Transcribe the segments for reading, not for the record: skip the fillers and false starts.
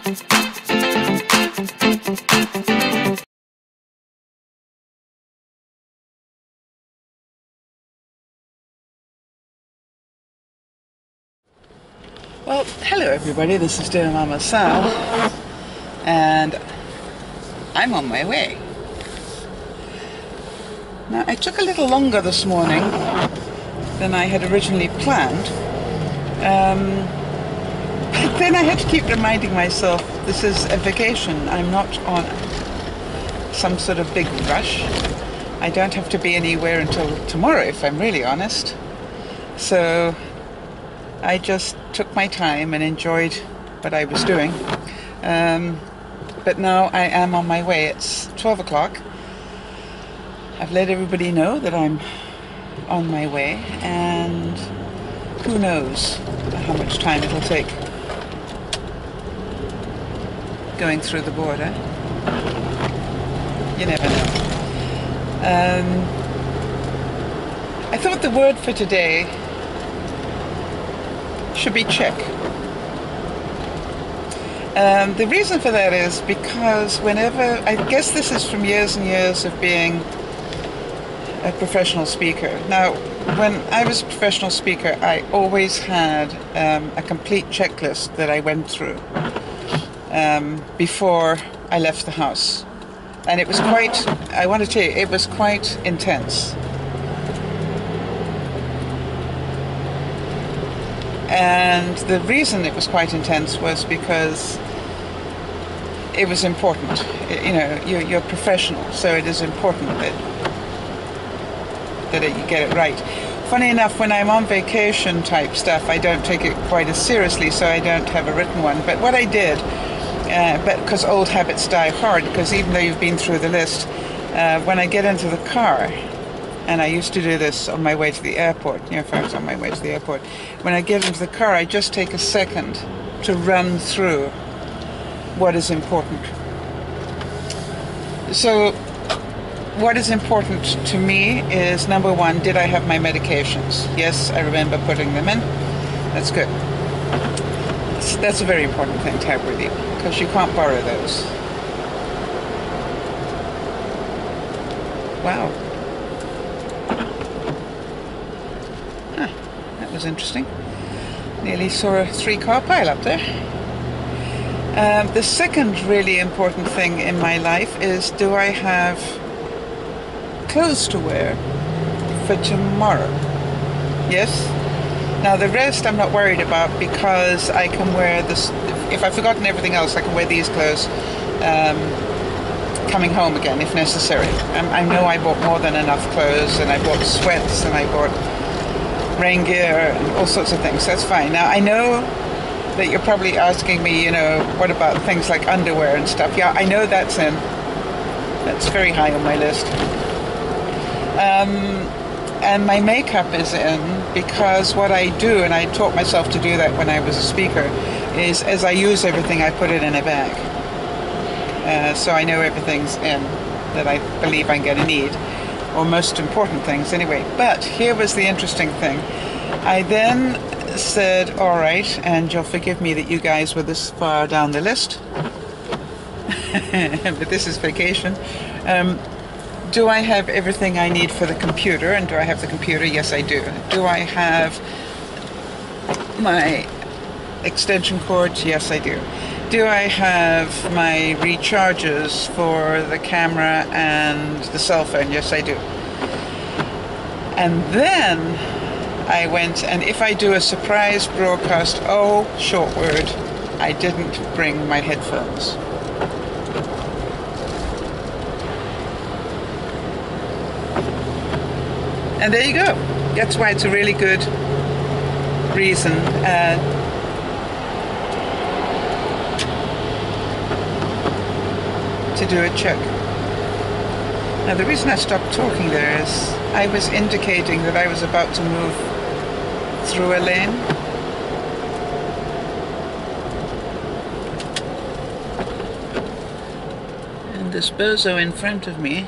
Well, hello everybody, this is DearMamaSal, and I'm on my way. Now, I took a little longer this morning than I had originally planned, but then I had to keep reminding myself this is a vacation. I'm not on some sort of big rush. I don't have to be anywhere until tomorrow, if I'm really honest. So I just took my time and enjoyed what I was doing. But now I am on my way. It's 12 o'clock. I've let everybody know that I'm on my way, and who knows how much time it'll take going through the border. You never know. I thought the word for today should be check. The reason for that is because whenever, I guess this is from years and years of being a professional speaker. Now, when I was a professional speaker, I always had a complete checklist that I went through before I left the house. And it was quite, I want to tell you, it was quite intense. And the reason it was quite intense was because it was important. You know, you're professional, so it is important that you get it right. Funny enough, when I'm on vacation type stuff, I don't take it quite as seriously, so I don't have a written one. But what I did, but because old habits die hard, because even though you've been through the list, when I get into the car, and I used to do this on my way to the airport, you know, if I was on my way to the airport, when I get into the car, I just take a second to run through what is important. So what is important to me is, number one, did I have my medications? Yes, I remember putting them in. That's good. That's a very important thing to have with you, because you can't borrow those. Wow. Huh, that was interesting. Nearly saw a 3-car pile up there. The second really important thing in my life is, do I have clothes to wear for tomorrow? Yes. Now the rest I'm not worried about, because I can wear this, if I've forgotten everything else, I can wear these clothes coming home again if necessary. I know I bought more than enough clothes, and I bought sweats, and I bought rain gear and all sorts of things. That's fine. Now I know that you're probably asking me, you know, what about things like underwear and stuff? Yeah, I know that's in. That's very high on my list. And my makeup is in, because what I do, and I taught myself to do that when I was a speaker, is as I use everything, I put it in a bag. So I know everything's in that I believe I'm going to need, or most important things anyway. But here was the interesting thing. I then said, all right, and you'll forgive me that you guys were this far down the list, but this is vacation. Do I have everything I need for the computer? And do I have the computer? Yes, I do. Do I have my extension cords? Yes, I do. Do I have my recharges for the camera and the cell phone? Yes, I do. And then I went, and if I do a surprise broadcast, oh, short word, I didn't bring my headphones. And there you go. That's why it's a really good reason to do a check. Now the reason I stopped talking there is I was indicating that I was about to move through a lane. And this bozo in front of me,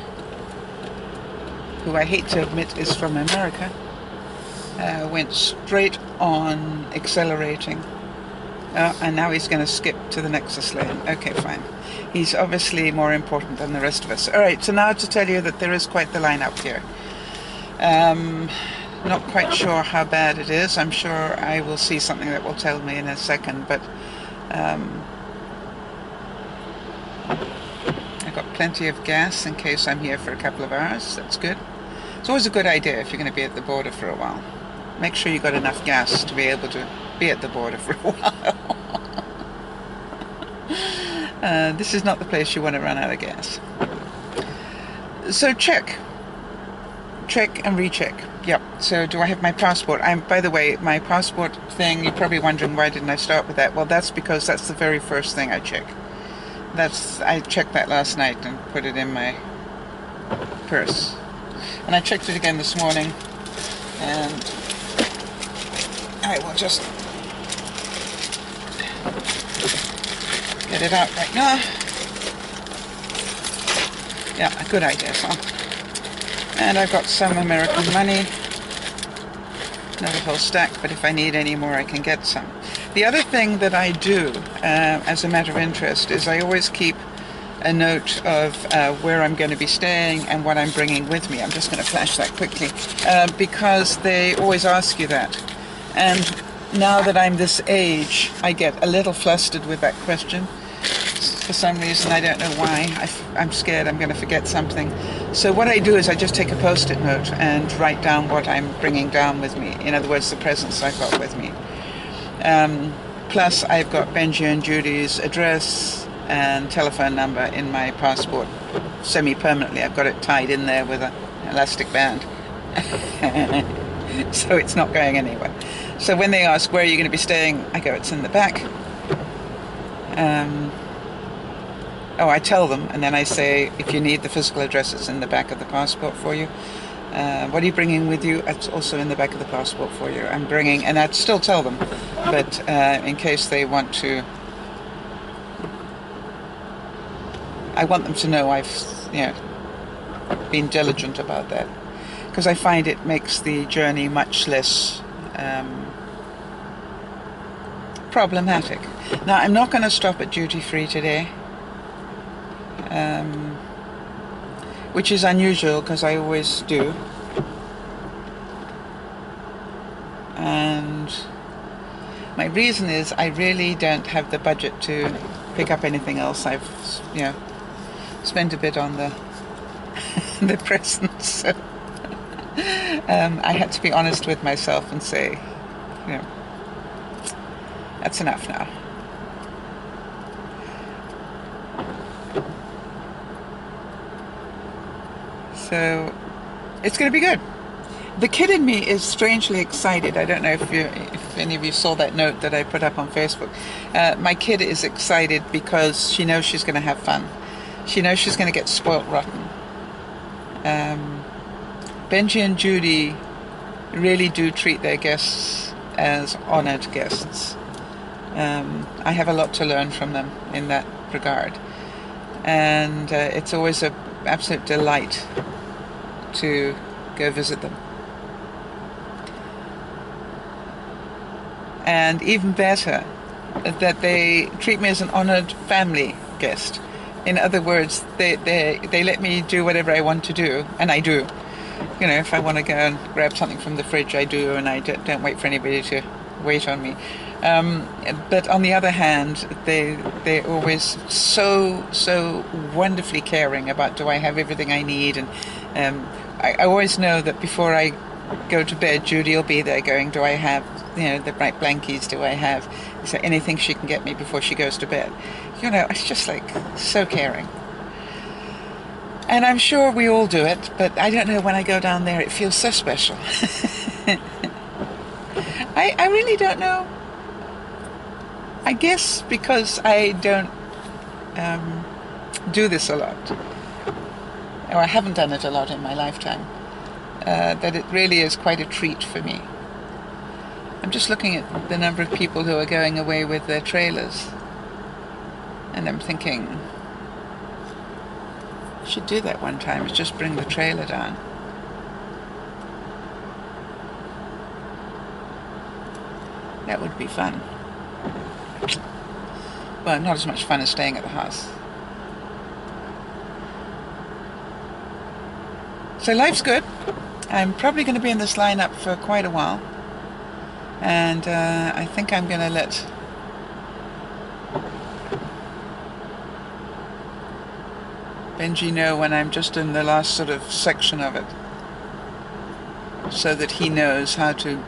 who I hate to admit is from America, went straight on accelerating Oh, and now he's going to skip to the Nexus lane. Okay, fine. He's obviously more important than the rest of us. All right, so now to tell you that there is quite the line up here. Not quite sure how bad it is. I'm sure I will see something that will tell me in a second, but I've got plenty of gas in case I'm here for a couple of hours. That's good. It's always a good idea if you're going to be at the border for a while. Make sure you've got enough gas to be able to be at the border for a while. This is not the place you want to run out of gas. So check and recheck. Yep. So do I have my passport? By the way, my passport thing, you're probably wondering why didn't I start with that? Well, that's because that's the very first thing I check. I checked that last night and put it in my purse. And I checked it again this morning, and I will just get it out right now. Yeah, a good idea, Sam. And I've got some American money. Not a whole stack, but if I need any more, I can get some. The other thing that I do, as a matter of interest, is I always keep a note of where I'm going to be staying and what I'm bringing with me. I'm just going to flash that quickly, because they always ask you that. And now that I'm this age, I get a little flustered with that question. For some reason, I don't know why. I'm scared I'm going to forget something. So what I do is I just take a post-it note and write down what I'm bringing down with me. In other words, the presents I've got with me. Plus, I've got Benji and Judy's address and telephone number in my passport semi-permanently. I've got it tied in there with an elastic band. So it's not going anywhere. So when they ask, where are you going to be staying? I go, it's in the back. I tell them, and then I say, if you need the physical address, it's in the back of the passport for you. What are you bringing with you? It's also in the back of the passport for you. I'm bringing, and I'd still tell them, but in case they want to, I want them to know I've, been diligent about that, because I find it makes the journey much less problematic. Now, I'm not going to stop at duty free today. Which is unusual because I always do, and my reason is I really don't have the budget to pick up anything else. I've spent a bit on the the presents, so I had to be honest with myself and say, that's enough now. So it's going to be good. The kid in me is strangely excited. I don't know if any of you saw that note that I put up on Facebook. My kid is excited because she knows she's going to have fun. She knows she's going to get spoilt rotten. Benji and Judy really do treat their guests as honored guests. I have a lot to learn from them in that regard. And it's always an absolute delight to go visit them. And even better, that they treat me as an honored family guest. In other words, they let me do whatever I want to do, and I do. If I want to go and grab something from the fridge, I do, and I don't wait for anybody to wait on me. But on the other hand, they're always so wonderfully caring about, do I have everything I need? And I always know that before I go to bed, Judy will be there going, do I have the right blankies? Do I have, is there anything she can get me before she goes to bed? It's just like so caring. And I'm sure we all do it, but I don't know, when I go down there, it feels so special. I really don't know. I guess because I don't do this a lot, or I haven't done it a lot in my lifetime, that it really is quite a treat for me. I'm just looking at the number of people who are going away with their trailers, and I'm thinking, I should do that one time, is just bring the trailer down. That would be fun. well, not as much fun as staying at the house. So life's good. I'm probably going to be in this lineup for quite a while, and I think I'm going to let Benji know when I'm just in the last sort of section of it, so that he knows how to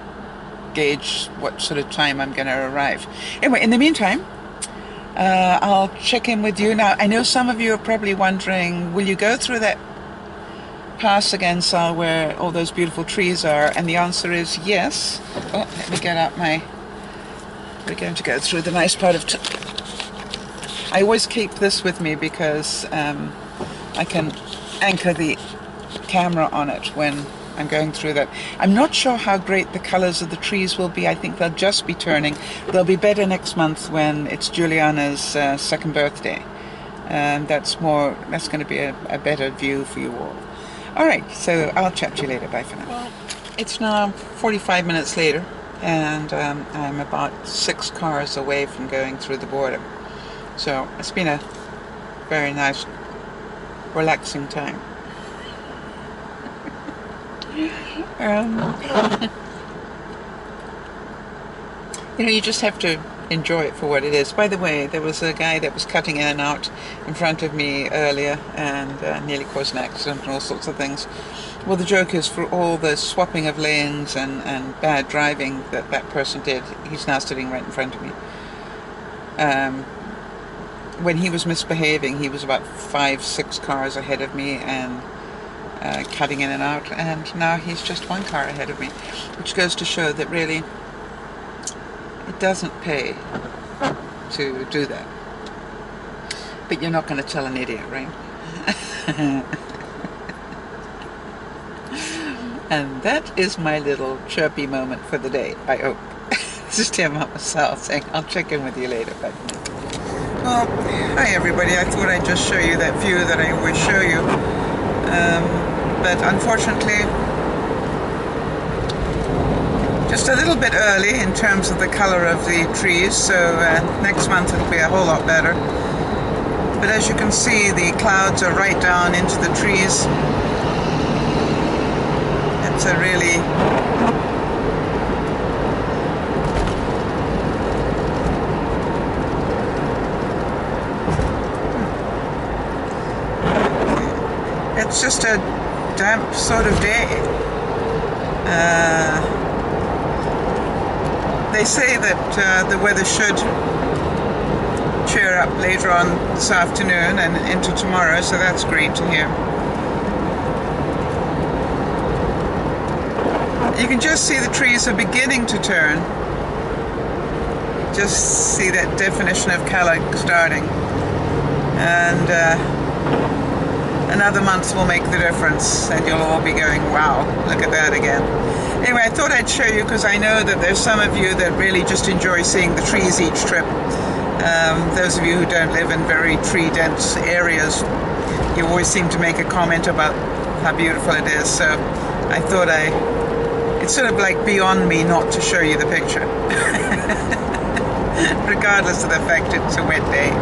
gauge what sort of time I'm going to arrive. Anyway, in the meantime, I'll check in with you. Now, I know some of you are probably wondering, will you go through that pass again, Sal, where all those beautiful trees are? And the answer is yes. Oh, let me get out my... We're going to go through the nice part of... I always keep this with me because I can anchor the camera on it when I'm going through that. I'm not sure how great the colors of the trees will be. I think they'll just be turning. They'll be better next month when it's Juliana's second birthday. That's going to be a better view for you all. All right, so I'll chat to you later. Bye for now. Well, it's now 45 minutes later, and I'm about 6 cars away from going through the border. So it's been a very nice, relaxing time. You know, you just have to enjoy it for what it is. By the way, there was a guy that was cutting in and out in front of me earlier and nearly caused an accident and all sorts of things. Well, the joke is, for all the swapping of lanes and bad driving that that person did, he's now sitting right in front of me. When he was misbehaving, he was about 5-6 cars ahead of me and cutting in and out, and now he's just 1 car ahead of me, which goes to show that really it doesn't pay to do that. But you're not going to tell an idiot, right? And that is my little chirpy moment for the day, I hope. This is DearMamaSal saying I'll check in with you later. Bye. Well, hi everybody. I thought I'd just show you that view that I always show you. But unfortunately, just a little bit early in terms of the color of the trees, so next month it'll be a whole lot better. But as you can see, the clouds are right down into the trees. It's a really it's just a damp sort of day. They say that the weather should cheer up later on this afternoon and into tomorrow, so that's great to hear. You can just see the trees are beginning to turn. Just see that definition of color starting. And another month will make the difference, and you'll all be going, wow, look at that again. Anyway, I thought I'd show you because I know that there's some of you that really just enjoy seeing the trees each trip. Those of you who don't live in very tree-dense areas, you always seem to make a comment about how beautiful it is, so I thought it's sort of like beyond me not to show you the picture. Regardless of the fact it's a wet day.